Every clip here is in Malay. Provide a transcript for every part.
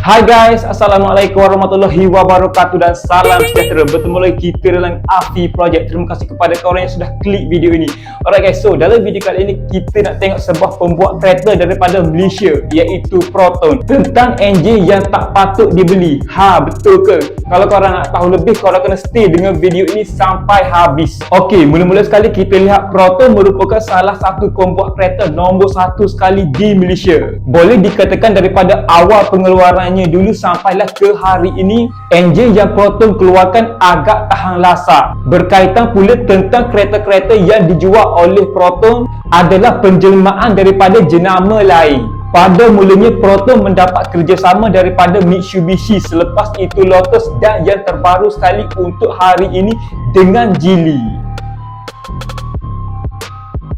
Hai guys, Assalamualaikum warahmatullahi wabarakatuh dan salam sejahtera. Bertemu lagi kita dalam Afi Project. Terima kasih kepada korang yang sudah klik video ini. Alright guys, so dalam video kali ini kita nak tengok sebuah pembuat kereta daripada Malaysia, iaitu Proton, tentang enjin yang tak patut dibeli. Betul ke? Kalau korang nak tahu lebih, korang kena stay dengan video ini sampai habis. Okey, mula-mula sekali kita lihat Proton merupakan salah satu pembuat kereta nombor 1 sekali di Malaysia. Boleh dikatakan daripada awal pengeluarannya dulu sampailah ke hari ini, enjin yang Proton keluarkan agak tahan lasak. Berkaitan pula tentang kereta-kereta yang dijual oleh Proton adalah penjelmaan daripada jenama lain. Pada mulanya Proton mendapat kerjasama daripada Mitsubishi, selepas itu Lotus, dan yang terbaru sekali untuk hari ini dengan Geely.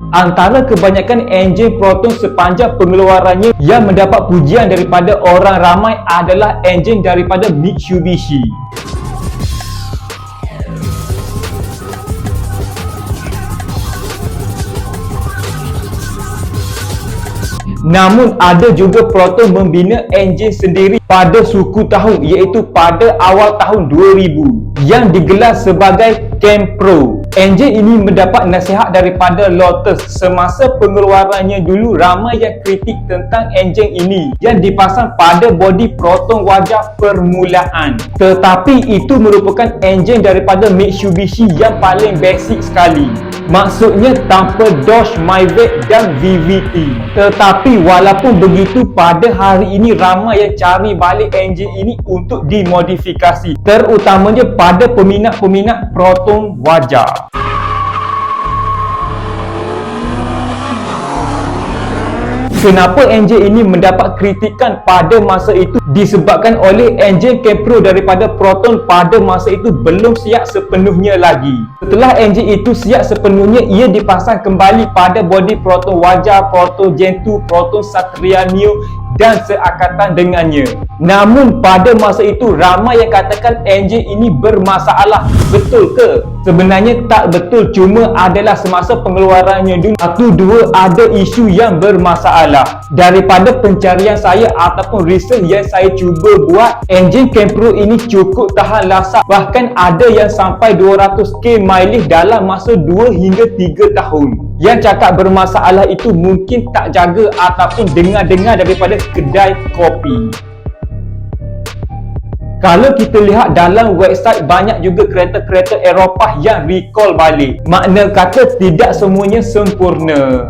Antara kebanyakan enjin Proton sepanjang pengeluarannya yang mendapat pujian daripada orang ramai adalah enjin daripada Mitsubishi. Namun ada juga Proton membina enjin sendiri pada suku tahun, iaitu pada awal tahun 2000 yang digelar sebagai Campro. Enjin ini mendapat nasihat daripada Lotus. Semasa pengeluarannya dulu, ramai yang kritik tentang enjin ini yang dipasang pada bodi Proton wajah permulaan. Tetapi itu merupakan enjin daripada Mitsubishi yang paling basic sekali. Maksudnya tanpa Dodge, Mavic dan VVT. Tetapi walaupun begitu, pada hari ini ramai yang cari balik enjin ini untuk dimodifikasi, terutamanya pada peminat-peminat Proton wajah. Kenapa enjin ini mendapat kritikan pada masa itu? Disebabkan oleh enjin Campro daripada Proton pada masa itu belum siap sepenuhnya lagi. Setelah enjin itu siap sepenuhnya, ia dipasang kembali pada bodi Proton wajah, Proton Gen 2, Proton Satria Neo dan seangkatan dengannya. Namun pada masa itu ramai yang katakan enjin ini bermasalah. Betul ke? Sebenarnya tak betul, cuma adalah semasa pengeluarannya dulu satu dua ada isu yang bermasalah. Daripada pencarian saya ataupun research yang saya cuba buat, enjin Campro ini cukup tahan lasak, bahkan ada yang sampai 200k mileage dalam masa 2 hingga 3 tahun. Yang cakap bermasalah itu mungkin tak jaga ataupun dengar-dengar daripada kedai kopi. Kalau kita lihat dalam website, banyak juga kereta-kereta Eropah yang recall balik. Makna kata tidak semuanya sempurna.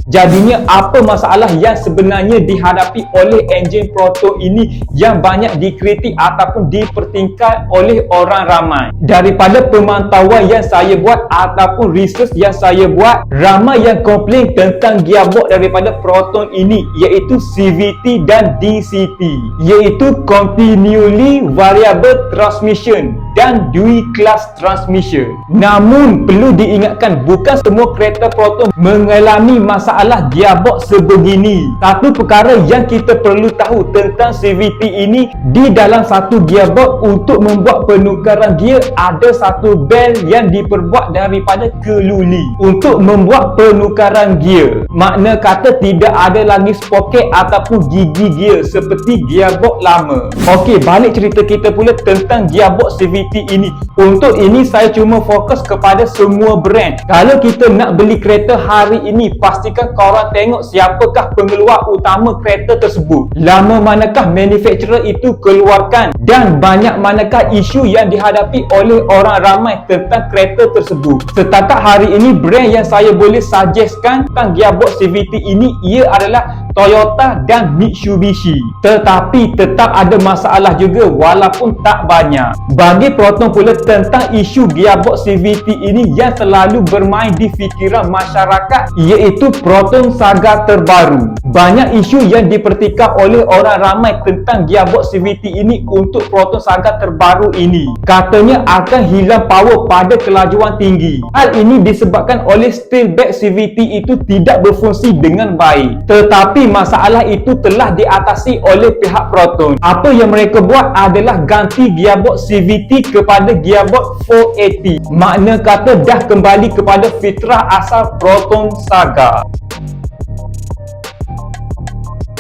Jadinya apa masalah yang sebenarnya dihadapi oleh enjin Proton ini yang banyak dikritik ataupun dipertingkat oleh orang ramai? Daripada pemantauan yang saya buat ataupun research yang saya buat, ramai yang komplain tentang gearbox daripada Proton ini, iaitu CVT dan DCT, iaitu Continually Variable Transmission dan Dual Class Transmission. Namun perlu diingatkan, bukan semua kereta Proton mengalami masalah gearbox sebegini. Satu perkara yang kita perlu tahu tentang CVT ini, di dalam satu gearbox untuk membuat penukaran gear ada satu bel yang diperbuat daripada keluli untuk membuat penukaran gear. Makna kata tidak ada lagi sprocket ataupun gigi gear seperti gearbox lama. Okey, balik cerita kita pula tentang gearbox CVT ini. Untuk ini saya cuma fokus kepada semua brand. Kalau kita nak beli kereta hari ini, pastikan korang tengok siapakah pengeluar utama kereta tersebut, lama manakah manufacturer itu keluarkan, dan banyak manakah isu yang dihadapi oleh orang ramai tentang kereta tersebut. Setakat hari ini, brand yang saya boleh suggestkan tentang gearbox CVT ini ia adalah Toyota dan Mitsubishi. Tetapi tetap ada masalah juga walaupun tak banyak. Bagi Proton pula, tentang isu gearbox CVT ini yang selalu bermain di fikiran masyarakat, iaitu Proton Saga terbaru. Banyak isu yang dipertikam oleh orang ramai tentang gearbox CVT ini untuk Proton Saga terbaru ini. Katanya akan hilang power pada kelajuan tinggi. Hal ini disebabkan oleh steel bag CVT itu tidak berfungsi dengan baik. Tetapi masalah itu telah diatasi oleh pihak Proton. Apa yang mereka buat adalah ganti gearbox CVT kepada gearbox 480. Makna kata dah kembali kepada fitrah asal Proton Saga.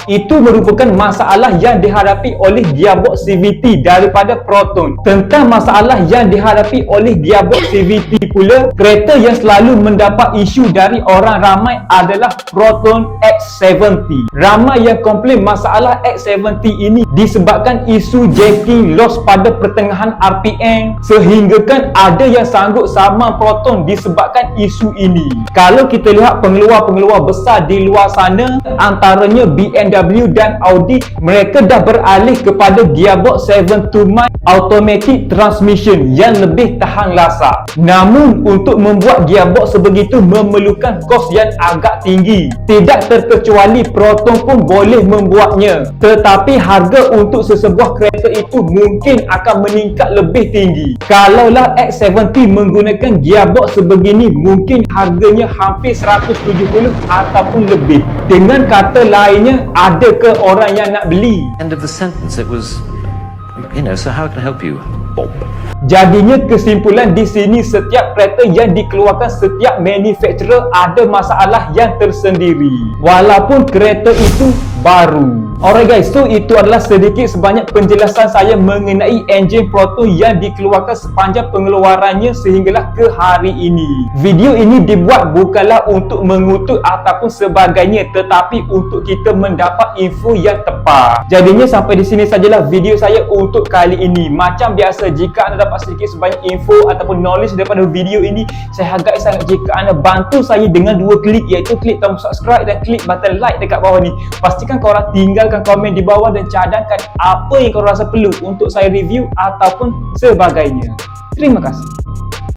Itu merupakan masalah yang dihadapi oleh gearbox CVT daripada Proton. Tentang masalah yang dihadapi oleh gearbox CVT pula, kereta yang selalu mendapat isu dari orang ramai adalah Proton X70. Ramai yang komplain masalah X70 ini disebabkan isu jacking loss pada pertengahan RPM, sehinggakan ada yang sanggup sama Proton disebabkan isu ini. Kalau kita lihat pengeluar-pengeluar besar di luar sana, antaranya BMW dan Audi, mereka dah beralih kepada gearbox 7-to-9 automatic transmission yang lebih tahan lasak. Namun untuk membuat gearbox sebegitu memerlukan kos yang agak tinggi. Tidak terkecuali Proton pun boleh membuatnya, tetapi harga untuk sesebuah kereta itu mungkin akan meningkat lebih tinggi. Kalaulah X70 menggunakan gearbox sebegini, mungkin harganya hampir 170 ataupun lebih. Dengan kata lainnya, ada ke orang yang nak beli? End of the sentence. It was, so how can I help you, Bob? Jadinya kesimpulan di sini, setiap kereta yang dikeluarkan setiap manufacturer ada masalah yang tersendiri, walaupun kereta itu baru. Alright guys, so itu adalah sedikit sebanyak penjelasan saya mengenai enjin Proton yang dikeluarkan sepanjang pengeluarannya sehinggalah ke hari ini. Video ini dibuat bukanlah untuk mengutuk ataupun sebagainya, tetapi untuk kita mendapat info yang tepat. Jadinya sampai di sini sajalah video saya untuk kali ini. Macam biasa, jika anda dapat sedikit sebanyak info ataupun knowledge daripada video ini, saya hargai sangat jika anda bantu saya dengan 2 klik, iaitu klik tombol subscribe dan klik button like dekat bawah ni. Pastikan korang tinggalkan komen di bawah dan cadangkan apa yang korang rasa perlu untuk saya review ataupun sebagainya. Terima kasih.